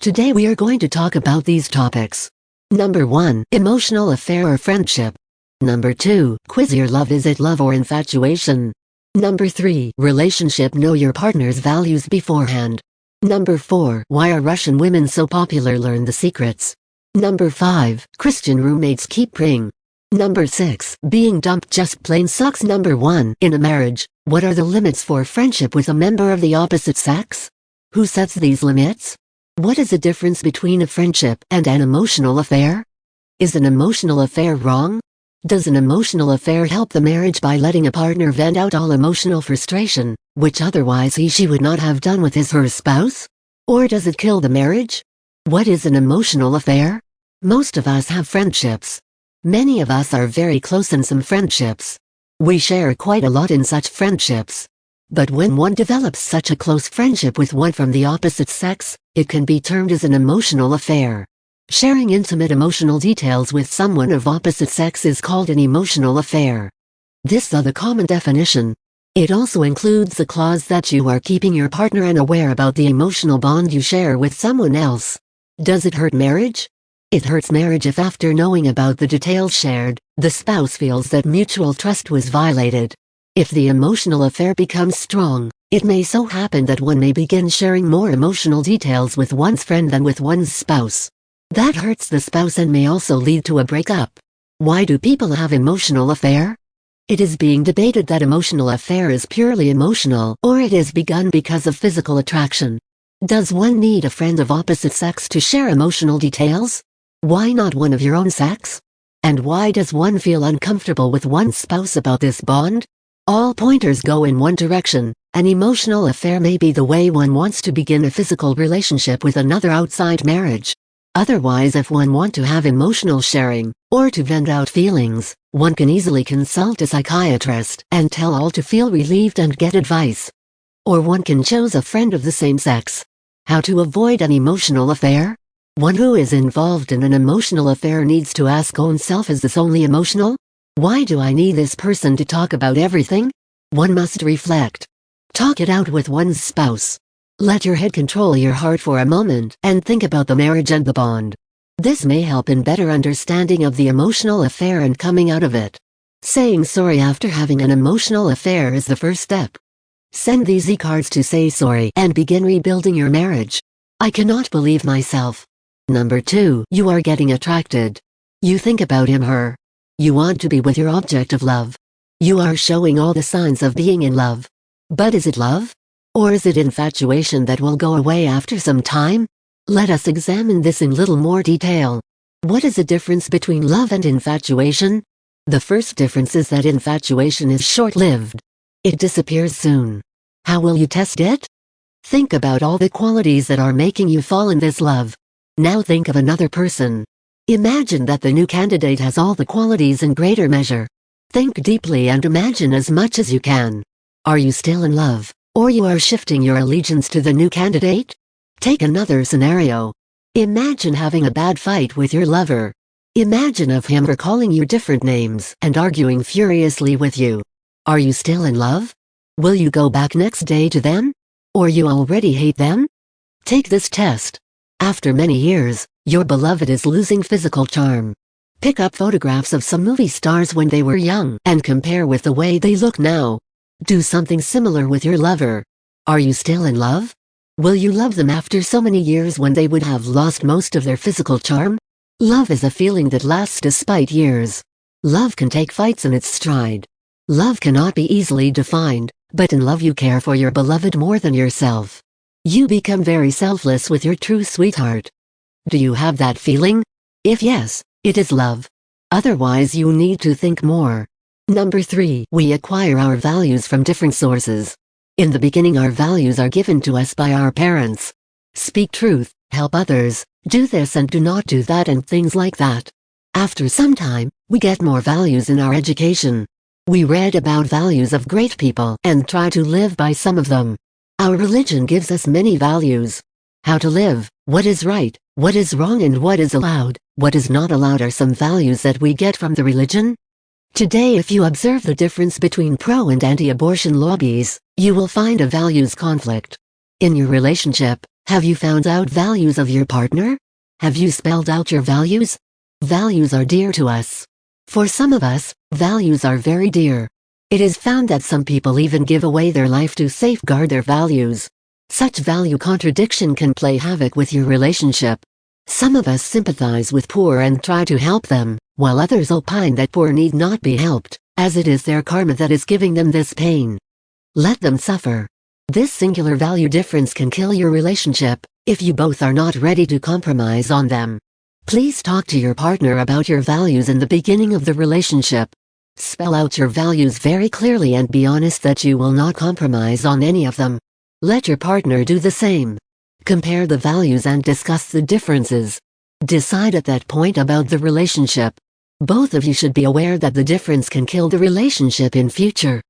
Today we are going to talk about these topics. Number 1, emotional affair or friendship. Number 2, quiz your love, is it love or infatuation? Number 3, relationship, know your partner's values beforehand. Number 4, why are Russian women so popular, learn the secrets. Number 5, Christian roommates keep praying. Number 6, being dumped just plain sucks. Number 1, in a marriage, what are the limits for friendship with a member of the opposite sex? Who sets these limits? What is the difference between a friendship and an emotional affair? Is an emotional affair wrong? Does an emotional affair help the marriage by letting a partner vent out all emotional frustration, which otherwise he/she would not have done with his/her spouse? Or does it kill the marriage? What is an emotional affair? Most of us have friendships. Many of us are very close in some friendships. We share quite a lot in such friendships. But when one develops such a close friendship with one from the opposite sex, it can be termed as an emotional affair. Sharing intimate emotional details with someone of opposite sex is called an emotional affair. This is the common definition. It also includes the clause that you are keeping your partner unaware about the emotional bond you share with someone else. Does it hurt marriage? It hurts marriage if after knowing about the details shared, the spouse feels that mutual trust was violated. If the emotional affair becomes strong, it may so happen that one may begin sharing more emotional details with one's friend than with one's spouse. That hurts the spouse and may also lead to a breakup. Why do people have emotional affair? It is being debated that emotional affair is purely emotional or it is begun because of physical attraction. Does one need a friend of opposite sex to share emotional details? Why not one of your own sex? And why does one feel uncomfortable with one's spouse about this bond? All pointers go in one direction. An emotional affair may be the way one wants to begin a physical relationship with another outside marriage. Otherwise, if one wants to have emotional sharing, or to vent out feelings, one can easily consult a psychiatrist and tell all to feel relieved and get advice. Or one can choose a friend of the same sex. How to avoid an emotional affair? One who is involved in an emotional affair needs to ask oneself, is this only emotional? Why do I need this person to talk about everything? One must reflect. Talk it out with one's spouse. Let your head control your heart for a moment and think about the marriage and the bond. This may help in better understanding of the emotional affair and coming out of it. Saying sorry after having an emotional affair is the first step. Send these e-cards to say sorry and begin rebuilding your marriage. I cannot believe myself. Number 2, you are getting attracted. You think about him/her. You want to be with your object of love. You are showing all the signs of being in love. But is it love? Or is it infatuation that will go away after some time? Let us examine this in little more detail. What is the difference between love and infatuation? The first difference is that infatuation is short-lived. It disappears soon. How will you test it? Think about all the qualities that are making you fall in this love. Now think of another person. Imagine that the new candidate has all the qualities in greater measure. Think deeply and imagine as much as you can. Are you still in love, or you are shifting your allegiance to the new candidate? Take another scenario. Imagine having a bad fight with your lover. Imagine of him/her calling you different names and arguing furiously with you. Are you still in love? Will you go back next day to them? Or you already hate them? Take this test. After many years, your beloved is losing physical charm. Pick up photographs of some movie stars when they were young and compare with the way they look now. Do something similar with your lover. Are you still in love? Will you love them after so many years when they would have lost most of their physical charm? Love is a feeling that lasts despite years. Love can take fights in its stride. Love cannot be easily defined, but in love you care for your beloved more than yourself. You become very selfless with your true sweetheart. Do you have that feeling? If yes, it is love. Otherwise you need to think more. Number 3, we acquire our values from different sources. In the beginning our values are given to us by our parents. Speak truth, help others, do this and do not do that and things like that. After some time, we get more values in our education. We read about values of great people and try to live by some of them. Our religion gives us many values. How to live, what is right, what is wrong and what is allowed, what is not allowed are some values that we get from the religion. Today if you observe the difference between pro and anti-abortion lobbies, you will find a values conflict. In your relationship, Have you found out values of your partner? Have you spelled out your values? Values are dear to us. For some of us, values are very dear. It is found that some people even give away their life to safeguard their values. Such value contradiction can play havoc with your relationship. Some of us sympathize with poor and try to help them, while others opine that poor need not be helped, as it is their karma that is giving them this pain. Let them suffer. This singular value difference can kill your relationship, if you both are not ready to compromise on them. Please talk to your partner about your values in the beginning of the relationship. Spell out your values very clearly and be honest that you will not compromise on any of them. Let your partner do the same. Compare the values and discuss the differences. Decide at that point about the relationship. Both of you should be aware that the difference can kill the relationship in future.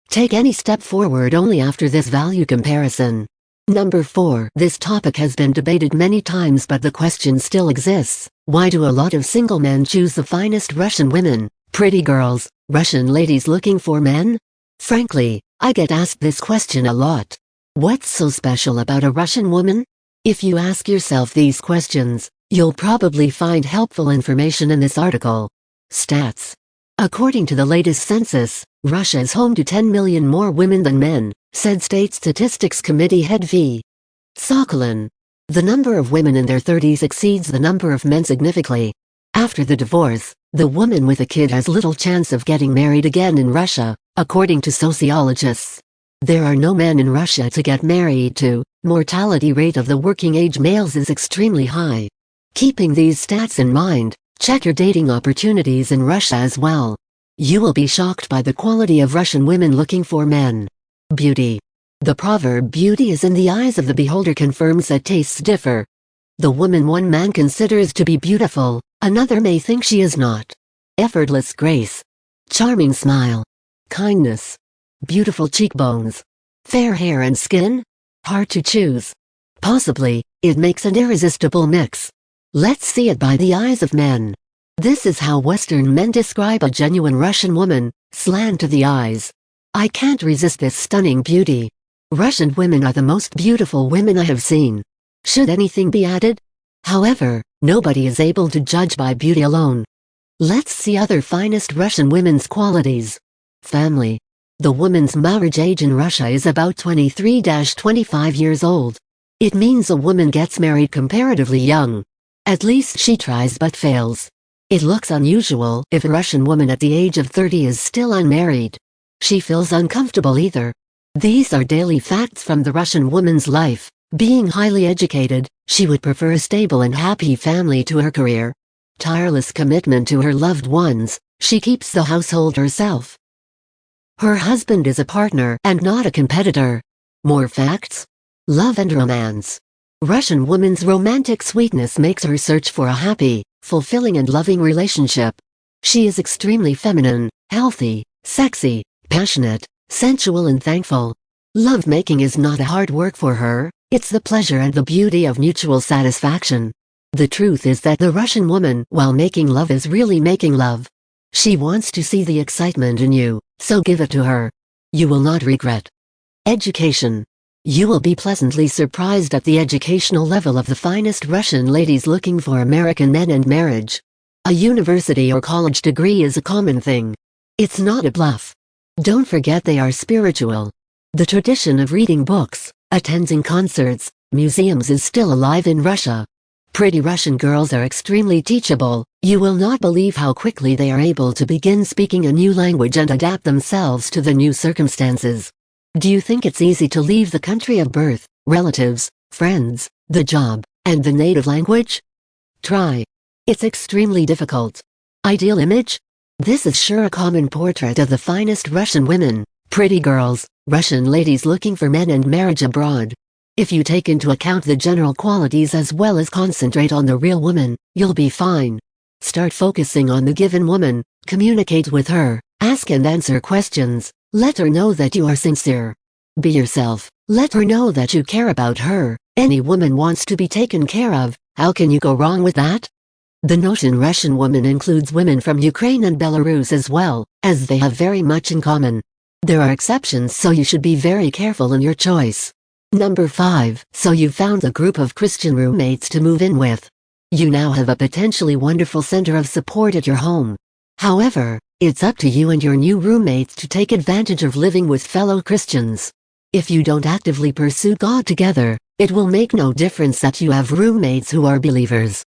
Take any step forward only after this value comparison. Number 4. This topic has been debated many times, but the question still exists. Why do a lot of single men choose the finest Russian women, pretty girls, Russian ladies looking for men? Frankly, I get asked this question a lot. What's so special about a Russian woman? If you ask yourself these questions, you'll probably find helpful information in this article. Stats. According to the latest census, Russia is home to 10 million more women than men, said State Statistics Committee head V. Sokolin. The number of women in their 30s exceeds the number of men significantly. After the divorce, the woman with a kid has little chance of getting married again in Russia, according to sociologists. There are no men in Russia to get married to. Mortality rate of the working age males is extremely high. Keeping these stats in mind, check your dating opportunities in Russia as well. You will be shocked by the quality of Russian women looking for men. Beauty. The proverb "beauty is in the eyes of the beholder" confirms that tastes differ. The woman one man considers to be beautiful, another may think she is not. Effortless grace. Charming smile. Kindness. Beautiful cheekbones. Fair hair and skin? Hard to choose. Possibly, it makes an irresistible mix. Let's see it by the eyes of men. This is how Western men describe a genuine Russian woman: slant to the eyes. I can't resist this stunning beauty. Russian women are the most beautiful women I have seen. Should anything be added? However, nobody is able to judge by beauty alone. Let's see other finest Russian women's qualities. Family. The woman's marriage age in Russia is about 23-25 years old. It means a woman gets married comparatively young. At least she tries but fails. It looks unusual if a Russian woman at the age of 30 is still unmarried. She feels uncomfortable either. These are daily facts from the Russian woman's life. Being highly educated, she would prefer a stable and happy family to her career. Tireless commitment to her loved ones, she keeps the household herself. Her husband is a partner and not a competitor. More facts? Love and romance. Russian woman's romantic sweetness makes her search for a happy, fulfilling and loving relationship. She is extremely feminine, healthy, sexy, passionate, sensual and thankful. Love-making is not a hard work for her, it's the pleasure and the beauty of mutual satisfaction. The truth is that the Russian woman, while making love, is really making love. She wants to see the excitement in you, so give it to her. You will not regret. Education. You will be pleasantly surprised at the educational level of the finest Russian ladies looking for American men and marriage. A university or college degree is a common thing. It's not a bluff. Don't forget they are spiritual. The tradition of reading books, attending concerts, museums is still alive in Russia. Pretty Russian girls are extremely teachable. You will not believe how quickly they are able to begin speaking a new language and adapt themselves to the new circumstances. Do you think it's easy to leave the country of birth, relatives, friends, the job, and the native language? Try. It's extremely difficult. Ideal image? This is sure a common portrait of the finest Russian women, pretty girls, Russian ladies looking for men and marriage abroad. If you take into account the general qualities as well as concentrate on the real woman, you'll be fine. Start focusing on the given woman, communicate with her, ask and answer questions, let her know that you are sincere. Be yourself, let her know that you care about her. Any woman wants to be taken care of, how can you go wrong with that? The notion Russian woman includes women from Ukraine and Belarus as well, as they have very much in common. There are exceptions, so you should be very careful in your choice. Number 5. So you found a group of Christian roommates to move in with. You now have a potentially wonderful center of support at your home. However, it's up to you and your new roommates to take advantage of living with fellow Christians. If you don't actively pursue God together, it will make no difference that you have roommates who are believers.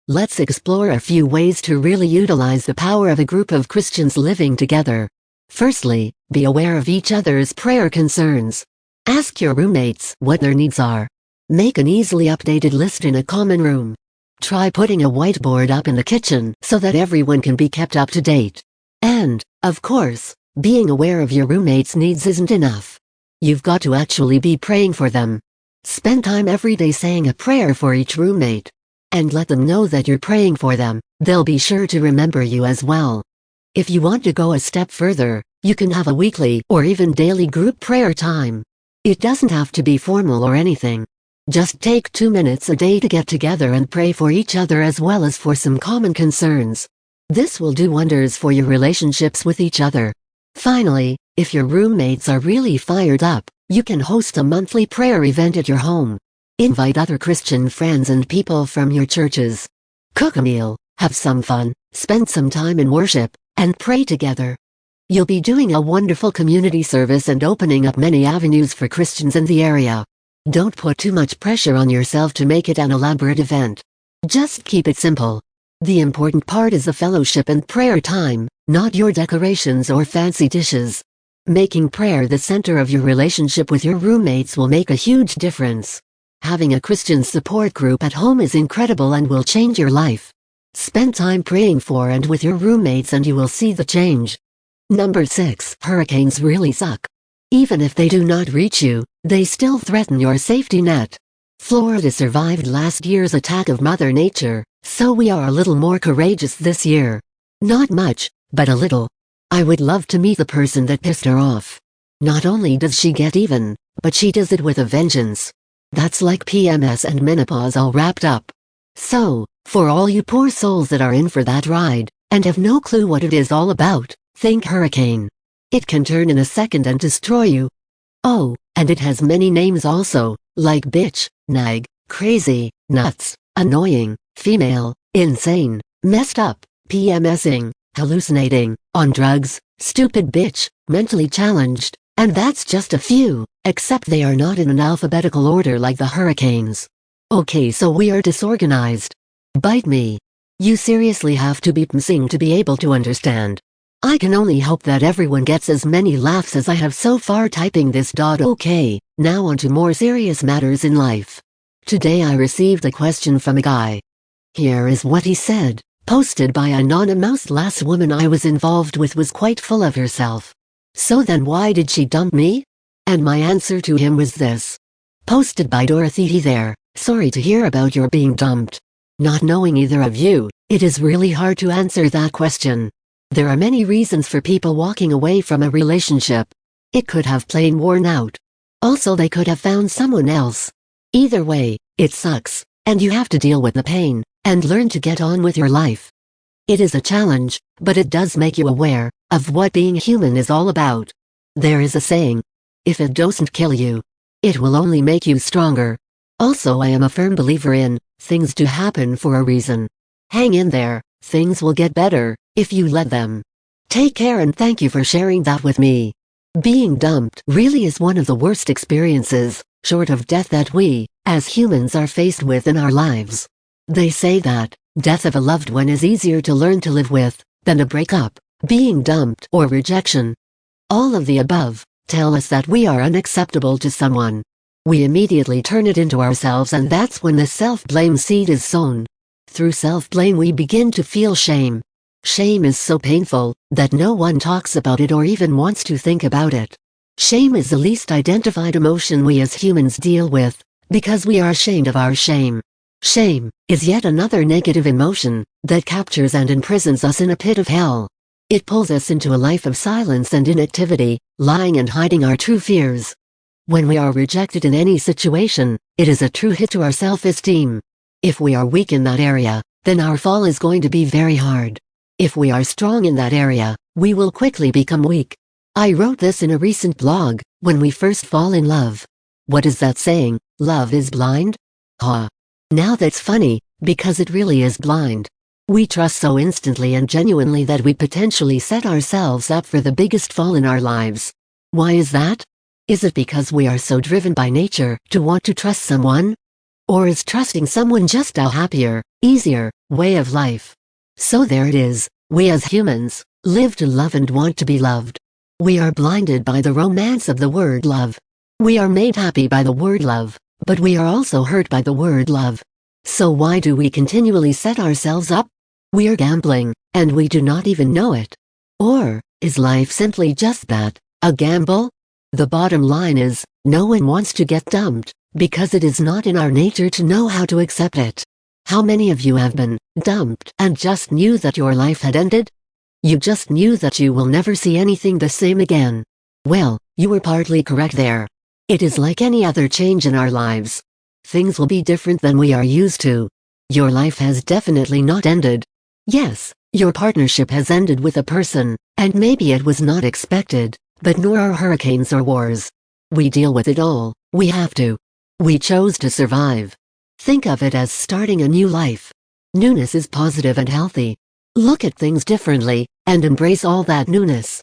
Let's explore a few ways to really utilize the power of a group of Christians living together. Firstly, be aware of each other's prayer concerns. Ask your roommates what their needs are. Make an easily updated list in a common room. Try putting a whiteboard up in the kitchen so that everyone can be kept up to date. And, of course, being aware of your roommates' needs isn't enough. You've got to actually be praying for them. Spend time every day saying a prayer for each roommate. And let them know that you're praying for them. They'll be sure to remember you as well. If you want to go a step further, you can have a weekly or even daily group prayer time. It doesn't have to be formal or anything. Just take 2 minutes a day to get together and pray for each other as well as for some common concerns. This will do wonders for your relationships with each other. Finally, if your roommates are really fired up, you can host a monthly prayer event at your home. Invite other Christian friends and people from your churches. Cook a meal, have some fun, spend some time in worship, and pray together. You'll be doing a wonderful community service and opening up many avenues for Christians in the area. Don't put too much pressure on yourself to make it an elaborate event. Just keep it simple. The important part is the fellowship and prayer time, not your decorations or fancy dishes. Making prayer the center of your relationship with your roommates will make a huge difference. Having a Christian support group at home is incredible and will change your life. Spend time praying for and with your roommates and you will see the change. Number 6. Hurricanes really suck. Even if they do not reach you, they still threaten your safety net. Florida survived last year's attack of Mother Nature, so we are a little more courageous this year. Not much, but a little. I would love to meet the person that pissed her off. Not only does she get even, but she does it with a vengeance. That's like PMS and menopause all wrapped up. So, for all you poor souls that are in for that ride, and have no clue what it is all about, think hurricane. It can turn in a second and destroy you. Oh, and it has many names also, like bitch, nag, crazy, nuts, annoying, female, insane, messed up, PMSing, hallucinating, on drugs, stupid bitch, mentally challenged, and that's just a few, except they are not in an alphabetical order like the hurricanes. Okay, so we are disorganized. Bite me. You seriously have to be PMSing to be able to understand. I can only hope that everyone gets as many laughs as I have so far typing this. Okay, now on to more serious matters in life. Today I received a question from a guy. Here is what he said, posted by anonymous. Last woman I was involved with was quite full of herself. So then why did she dump me? And my answer to him was this. Posted by Dorothy. Hey there, sorry to hear about your being dumped. Not knowing either of you, it is really hard to answer that question. There are many reasons for people walking away from a relationship. It could have plain worn out. Also, they could have found someone else. Either way, it sucks, and you have to deal with the pain, and learn to get on with your life. It is a challenge, but it does make you aware of what being human is all about. There is a saying, if it doesn't kill you, it will only make you stronger. Also, I am a firm believer in, things do happen for a reason. Hang in there, things will get better, if you let them. Take care and thank you for sharing that with me. Being dumped really is one of the worst experiences, short of death, that we, as humans, are faced with in our lives. They say that death of a loved one is easier to learn to live with than a breakup, being dumped, or rejection. All of the above tell us that we are unacceptable to someone. We immediately turn it into ourselves, and that's when the self-blame seed is sown. Through self-blame we begin to feel shame. Shame is so painful that no one talks about it or even wants to think about it. Shame is the least identified emotion we as humans deal with, because we are ashamed of our shame. Shame is yet another negative emotion that captures and imprisons us in a pit of hell. It pulls us into a life of silence and inactivity, lying and hiding our true fears. When we are rejected in any situation, it is a true hit to our self-esteem. If we are weak in that area, then our fall is going to be very hard. If we are strong in that area, we will quickly become weak. I wrote this in a recent blog, when we first fall in love. What is that saying, love is blind? Ha! Now that's funny, because it really is blind. We trust so instantly and genuinely that we potentially set ourselves up for the biggest fall in our lives. Why is that? Is it because we are so driven by nature to want to trust someone? Or is trusting someone just a happier, easier way of life? So there it is, we as humans live to love and want to be loved. We are blinded by the romance of the word love. We are made happy by the word love, but we are also hurt by the word love. So why do we continually set ourselves up? We are gambling, and we do not even know it. Or, is life simply just that, a gamble? The bottom line is, no one wants to get dumped, because it is not in our nature to know how to accept it. How many of you have been dumped and just knew that your life had ended? You just knew that you will never see anything the same again. Well, you were partly correct there. It is like any other change in our lives. Things will be different than we are used to. Your life has definitely not ended. Yes, your partnership has ended with a person, and maybe it was not expected, but nor are hurricanes or wars. We deal with it all, we have to. We chose to survive. Think of it as starting a new life. Newness is positive and healthy. Look at things differently, and embrace all that newness.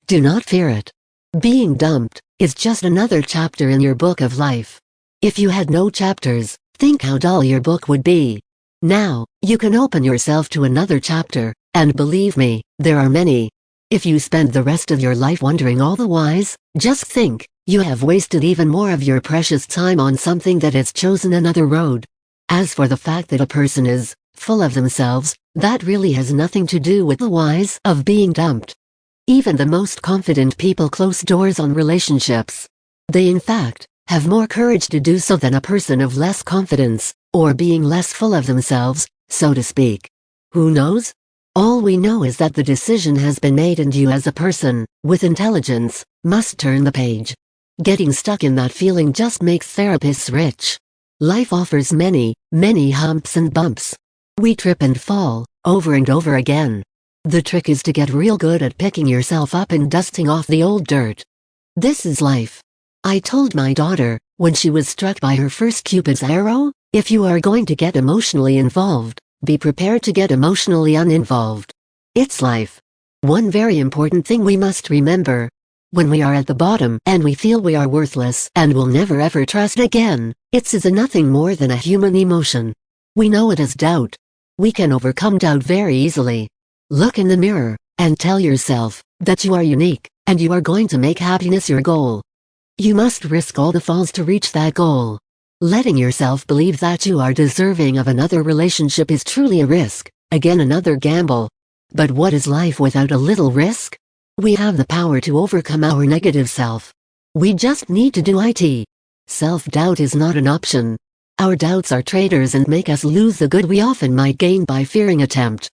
Do not fear it. Being dumped is just another chapter in your book of life. If you had no chapters, think how dull your book would be. Now, you can open yourself to another chapter, and believe me, there are many. If you spend the rest of your life wondering all the whys, just think, you have wasted even more of your precious time on something that has chosen another road. As for the fact that a person is full of themselves, that really has nothing to do with the whys of being dumped. Even the most confident people close doors on relationships. They in fact have more courage to do so than a person of less confidence, or being less full of themselves, so to speak. Who knows? All we know is that the decision has been made and you as a person, with intelligence, must turn the page. Getting stuck in that feeling just makes therapists rich. Life offers many, many humps and bumps. We trip and fall, over and over again. The trick is to get real good at picking yourself up and dusting off the old dirt. This is life. I told my daughter, when she was struck by her first Cupid's arrow, if you are going to get emotionally involved, be prepared to get emotionally uninvolved. It's life. One very important thing we must remember. When we are at the bottom and we feel we are worthless and will never ever trust again, it's nothing more than a human emotion. We know it as doubt. We can overcome doubt very easily. Look in the mirror, and tell yourself that you are unique, and you are going to make happiness your goal. You must risk all the falls to reach that goal. Letting yourself believe that you are deserving of another relationship is truly a risk, again another gamble. But what is life without a little risk? We have the power to overcome our negative self. We just need to do it. Self-doubt is not an option. Our doubts are traitors and make us lose the good we often might gain by fearing attempt.